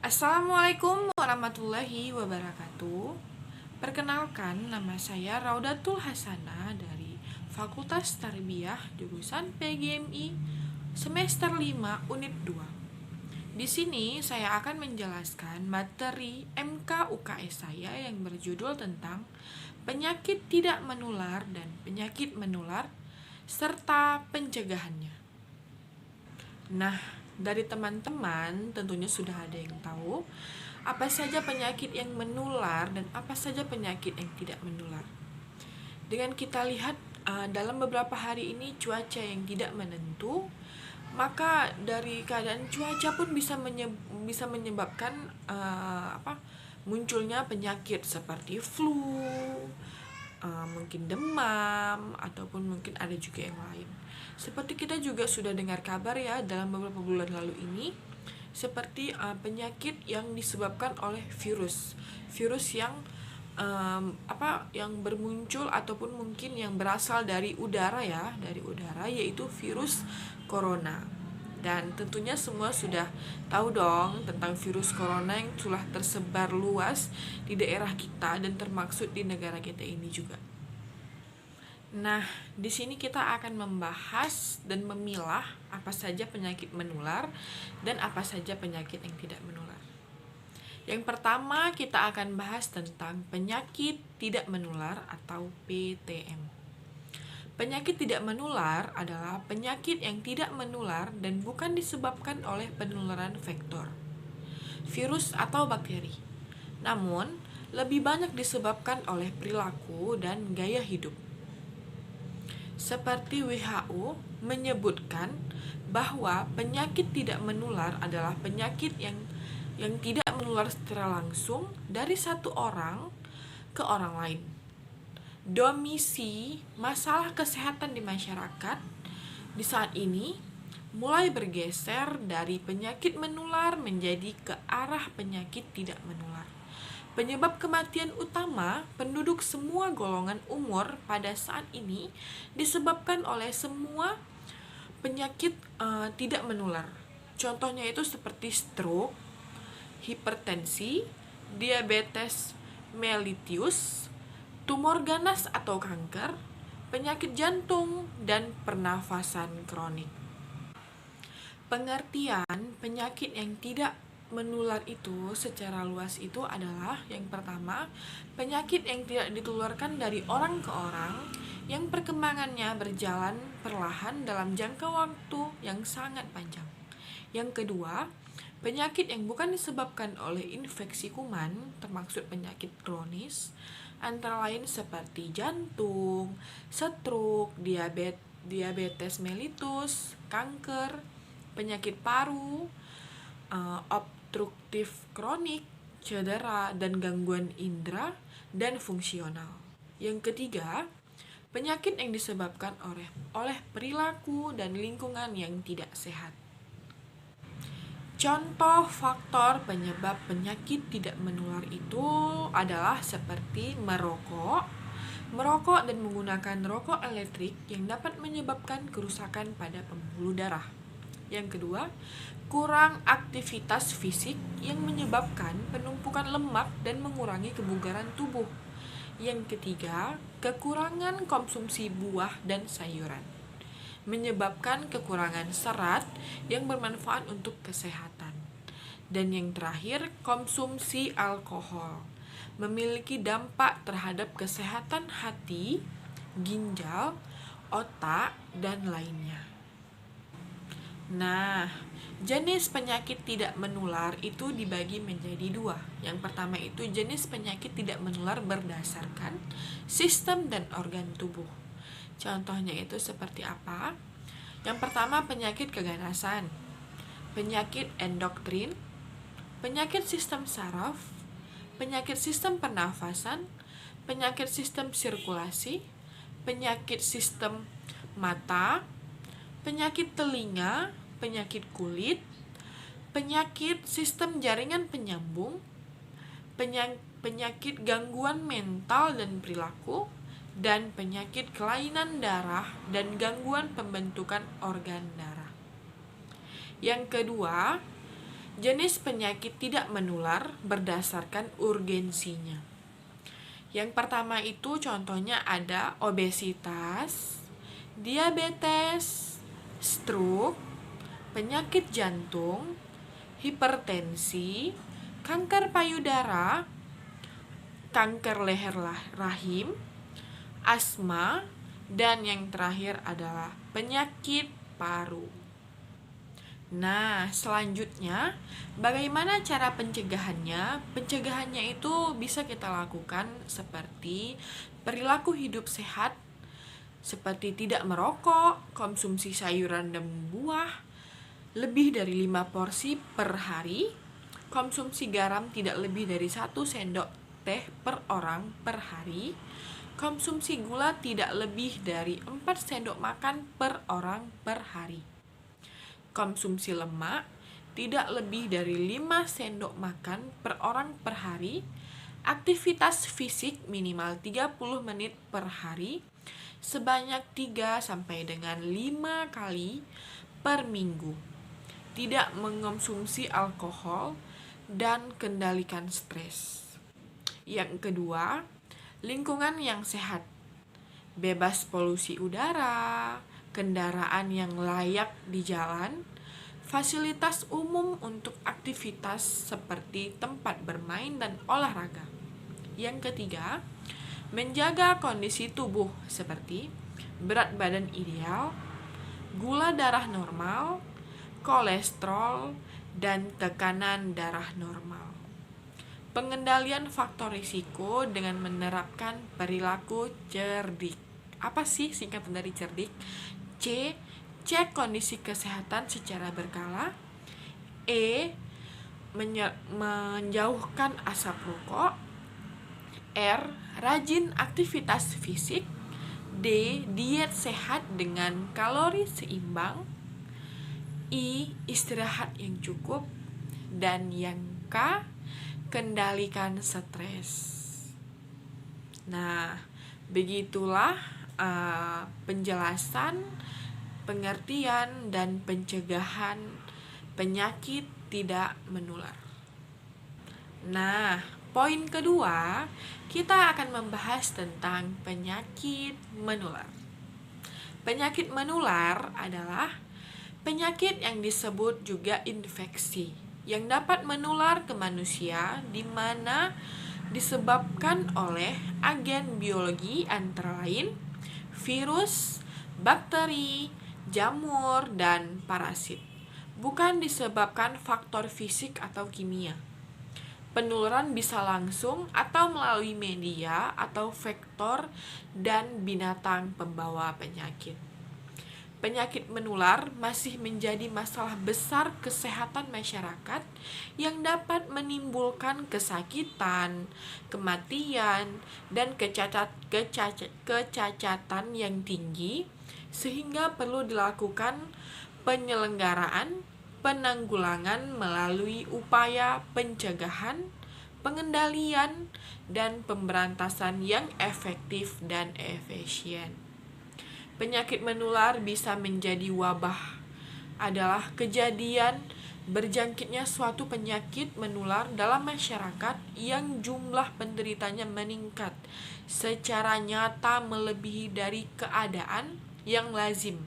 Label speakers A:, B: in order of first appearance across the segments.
A: Assalamualaikum warahmatullahi wabarakatuh. Perkenalkan, nama saya Raudatul Hasanah dari Fakultas Tarbiyah jurusan PGMI semester 5 unit 2. Di sini saya akan menjelaskan materi MK UKS saya yang berjudul tentang penyakit tidak menular dan penyakit menular serta pencegahannya. Nah, dari teman-teman tentunya sudah ada yang tahu apa saja penyakit yang menular dan apa saja penyakit yang tidak menular. Dengan kita lihat dalam beberapa hari ini cuaca yang tidak menentu, maka dari keadaan cuaca pun bisa menyebabkan munculnya penyakit seperti flu, mungkin demam, ataupun mungkin ada juga yang lain. Seperti kita juga sudah dengar kabar ya dalam beberapa bulan lalu ini, seperti penyakit yang disebabkan oleh virus yang yang bermuncul ataupun mungkin yang berasal dari udara ya, yaitu virus corona. Dan tentunya semua sudah tahu dong tentang virus corona yang telah tersebar luas di daerah kita dan termaksud di negara kita ini juga. Nah, di sini kita akan membahas dan memilah apa saja penyakit menular dan apa saja penyakit yang tidak menular. Yang pertama, kita akan bahas tentang penyakit tidak menular atau PTM. Penyakit tidak menular adalah penyakit yang tidak menular dan bukan disebabkan oleh penularan vektor, virus atau bakteri. Namun, lebih banyak disebabkan oleh perilaku dan gaya hidup. Seperti WHO menyebutkan bahwa penyakit tidak menular adalah penyakit yang tidak menular secara langsung dari satu orang ke orang lain. Domisi masalah kesehatan di masyarakat di saat ini mulai bergeser dari penyakit menular menjadi ke arah penyakit tidak menular. Penyebab kematian utama penduduk semua golongan umur pada saat ini disebabkan oleh semua penyakit tidak menular. Contohnya itu seperti stroke, hipertensi, diabetes mellitus, tumor ganas atau kanker, penyakit jantung, dan pernafasan kronik. Pengertian penyakit yang tidak menular itu secara luas itu adalah yang pertama, penyakit yang tidak ditularkan dari orang ke orang, yang perkembangannya berjalan perlahan dalam jangka waktu yang sangat panjang. Yang kedua, penyakit yang bukan disebabkan oleh infeksi kuman, termasuk penyakit kronis, antara lain seperti jantung, stroke, diabetes mellitus, kanker, penyakit paru, obstruktif kronik, cedera, dan gangguan indera dan fungsional. Yang ketiga, penyakit yang disebabkan oleh perilaku dan lingkungan yang tidak sehat. Contoh faktor penyebab penyakit tidak menular itu adalah seperti merokok dan menggunakan rokok elektrik yang dapat menyebabkan kerusakan pada pembuluh darah. Yang kedua, kurang aktivitas fisik yang menyebabkan penumpukan lemak dan mengurangi kebugaran tubuh. Yang ketiga, kekurangan konsumsi buah dan sayuran menyebabkan kekurangan serat yang bermanfaat untuk kesehatan. Dan yang terakhir, konsumsi alkohol memiliki dampak terhadap kesehatan hati, ginjal, otak, dan lainnya. Nah, jenis penyakit tidak menular itu dibagi menjadi dua. Yang pertama itu jenis penyakit tidak menular berdasarkan sistem dan organ tubuh. Contohnya itu seperti apa? Yang pertama, penyakit keganasan, penyakit endokrin, penyakit sistem saraf, penyakit sistem pernafasan, penyakit sistem sirkulasi, penyakit sistem mata, penyakit telinga, penyakit kulit, penyakit sistem jaringan penyambung, penyakit gangguan mental dan perilaku, dan penyakit kelainan darah dan gangguan pembentukan organ darah. Yang kedua, Jenis penyakit tidak menular berdasarkan urgensinya. Yang pertama itu contohnya ada obesitas, diabetes, stroke, penyakit jantung, hipertensi, kanker payudara, kanker leher rahim, asma, dan yang terakhir adalah penyakit paru. Nah, selanjutnya, bagaimana cara pencegahannya? Pencegahannya itu bisa kita lakukan seperti perilaku hidup sehat, seperti tidak merokok, konsumsi sayuran dan buah, lebih dari 5 porsi per hari, konsumsi garam tidak lebih dari 1 sendok teh per orang per hari, konsumsi gula tidak lebih dari 4 sendok makan per orang per hari. Konsumsi lemak tidak lebih dari 5 sendok makan per orang per hari, aktivitas fisik minimal 30 menit per hari, sebanyak 3 sampai dengan 5 kali per minggu. Tidak mengonsumsi alkohol dan kendalikan stres. Yang kedua, lingkungan yang sehat. Bebas polusi udara, kendaraan yang layak di jalan, fasilitas umum untuk aktivitas seperti tempat bermain dan olahraga. Yang ketiga, menjaga kondisi tubuh seperti berat badan ideal, gula darah normal, kolesterol, dan tekanan darah normal. Pengendalian faktor risiko dengan menerapkan perilaku cerdik. Apa sih singkatan dari cerdik? C. Cek kondisi kesehatan secara berkala. E. Menjauhkan asap rokok. R. Rajin aktivitas fisik. D. Diet sehat dengan kalori seimbang. I. Istirahat yang cukup. Dan yang K. Kendalikan stres. Nah, begitulah penjelasan, pengertian, dan pencegahan penyakit tidak menular. Nah, poin kedua, kita akan membahas tentang penyakit menular. Penyakit menular adalah penyakit yang disebut juga infeksi, yang dapat menular ke manusia di mana disebabkan oleh agen biologi antara lain virus, bakteri, jamur, dan parasit. Bukan disebabkan faktor fisik atau kimia. Penularan bisa langsung atau melalui media atau vektor dan binatang pembawa penyakit. Penyakit menular masih menjadi masalah besar kesehatan masyarakat yang dapat menimbulkan kesakitan, kematian, dan kecacatan yang tinggi, sehingga perlu dilakukan penyelenggaraan penanggulangan melalui upaya pencegahan, pengendalian, dan pemberantasan yang efektif dan efisien. Penyakit menular bisa menjadi wabah, adalah kejadian berjangkitnya suatu penyakit menular dalam masyarakat yang jumlah penderitanya meningkat secara nyata melebihi dari keadaan yang lazim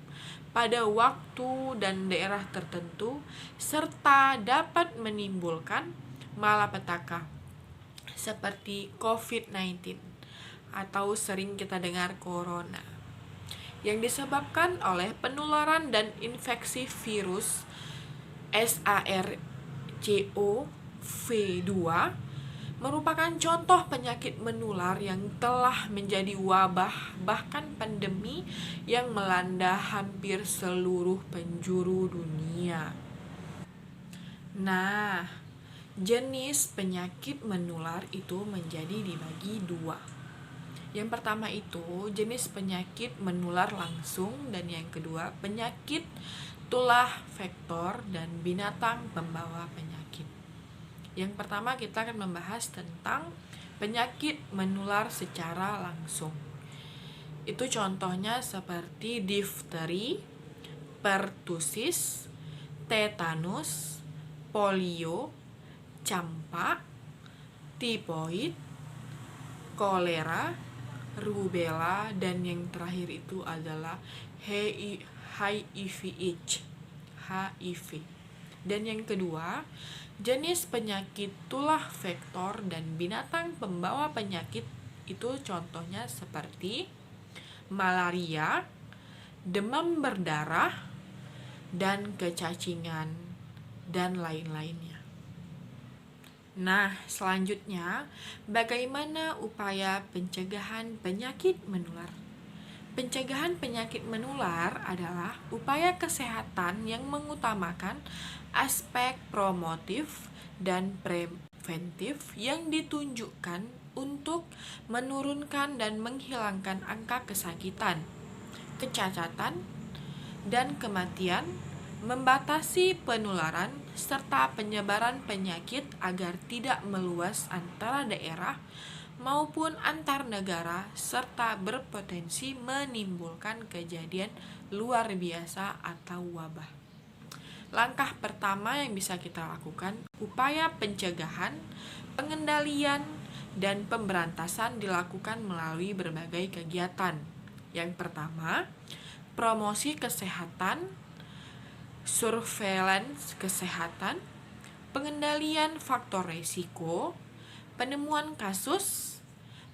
A: pada waktu dan daerah tertentu, serta dapat menimbulkan malapetaka seperti COVID-19 atau sering kita dengar corona, yang disebabkan oleh penularan dan infeksi virus SARS-CoV-2 merupakan contoh penyakit menular yang telah menjadi wabah bahkan pandemi yang melanda hampir seluruh penjuru dunia. Nah, jenis penyakit menular itu menjadi dibagi dua. Yang pertama itu jenis penyakit menular langsung, dan yang kedua penyakit tulah vektor dan binatang pembawa penyakit. Yang pertama kita akan membahas tentang penyakit menular secara langsung. Itu contohnya seperti difteri, pertusis, tetanus, polio, campak, tipoid, kolera, rubella, dan yang terakhir itu adalah HIV. HIV. Dan yang kedua, jenis penyakit tulah vektor dan binatang pembawa penyakit itu contohnya seperti malaria, demam berdarah, dan kecacingan, dan lain-lainnya. Nah, selanjutnya, bagaimana upaya pencegahan penyakit menular? Pencegahan penyakit menular adalah upaya kesehatan yang mengutamakan aspek promotif dan preventif yang ditunjukkan untuk menurunkan dan menghilangkan angka kesakitan, kecacatan, dan kematian, membatasi penularan, serta penyebaran penyakit agar tidak meluas antara daerah maupun antar negara, serta berpotensi menimbulkan kejadian luar biasa atau wabah. Langkah pertama yang bisa kita lakukan, upaya pencegahan, pengendalian, dan pemberantasan dilakukan melalui berbagai kegiatan. Yang pertama, promosi kesehatan, surveillance kesehatan, pengendalian faktor risiko, penemuan kasus,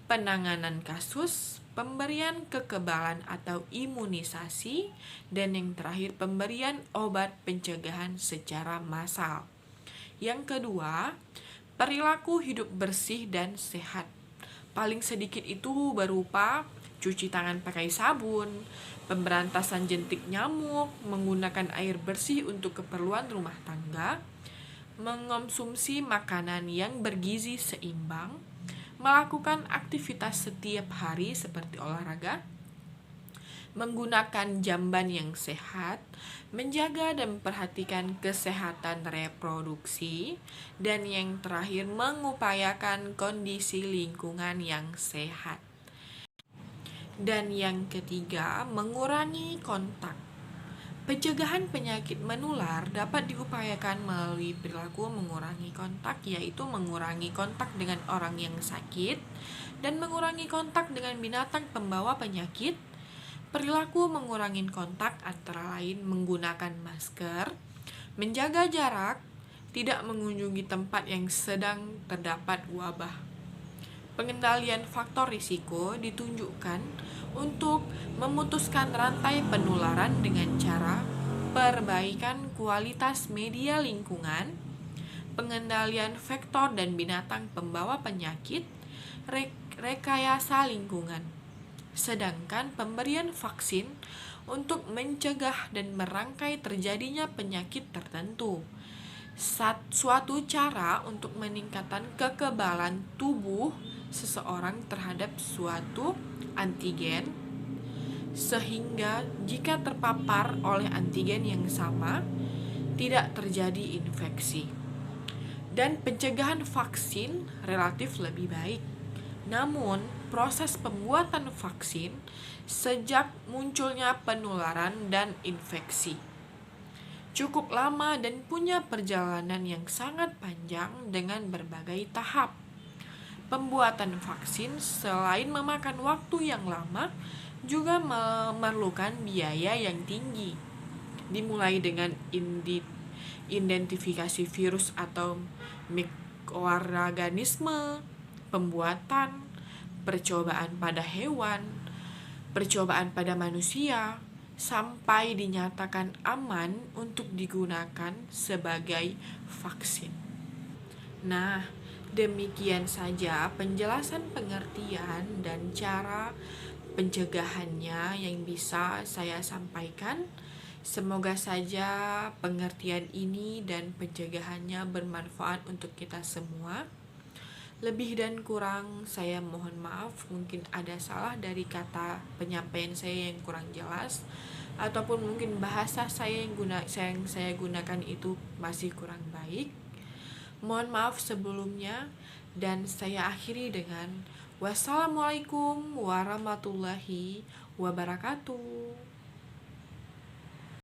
A: penanganan kasus, pemberian kekebalan atau imunisasi, dan yang terakhir pemberian obat pencegahan secara massal. Yang kedua, perilaku hidup bersih dan sehat. Paling sedikit itu berupa cuci tangan pakai sabun, pemberantasan jentik nyamuk, menggunakan air bersih untuk keperluan rumah tangga, mengonsumsi makanan yang bergizi seimbang, melakukan aktivitas setiap hari seperti olahraga, menggunakan jamban yang sehat, menjaga dan memperhatikan kesehatan reproduksi, dan yang terakhir mengupayakan kondisi lingkungan yang sehat. Dan yang ketiga, mengurangi kontak. Pencegahan penyakit menular dapat diupayakan melalui perilaku mengurangi kontak, yaitu mengurangi kontak dengan orang yang sakit dan mengurangi kontak dengan binatang pembawa penyakit. Perilaku mengurangi kontak antara lain menggunakan masker, menjaga jarak, tidak mengunjungi tempat yang sedang terdapat wabah. Pengendalian faktor risiko ditunjukkan untuk memutuskan rantai penularan dengan cara perbaikan kualitas media lingkungan, pengendalian vektor dan binatang pembawa penyakit, rekayasa lingkungan. Sedangkan pemberian vaksin untuk mencegah dan merangkai terjadinya penyakit tertentu. Suatu cara untuk meningkatkan kekebalan tubuh seseorang terhadap suatu antigen, sehingga jika terpapar oleh antigen yang sama, tidak terjadi infeksi. Dan pencegahan vaksin relatif lebih baik. Namun, proses pembuatan vaksin sejak munculnya penularan dan infeksi cukup lama dan punya perjalanan yang sangat panjang dengan berbagai tahap. Pembuatan vaksin selain memakan waktu yang lama, juga memerlukan biaya yang tinggi. Dimulai dengan identifikasi virus atau mikroorganisme, pembuatan, percobaan pada hewan, percobaan pada manusia, sampai dinyatakan aman untuk digunakan sebagai vaksin. Nah, demikian saja penjelasan pengertian dan cara pencegahannya yang bisa saya sampaikan. Semoga saja pengertian ini dan pencegahannya bermanfaat untuk kita semua. Lebih dan kurang saya mohon maaf, mungkin ada salah dari kata penyampaian saya yang kurang jelas, ataupun mungkin bahasa saya yang saya gunakan itu masih kurang baik. Mohon maaf sebelumnya, dan saya akhiri dengan wassalamualaikum warahmatullahi wabarakatuh.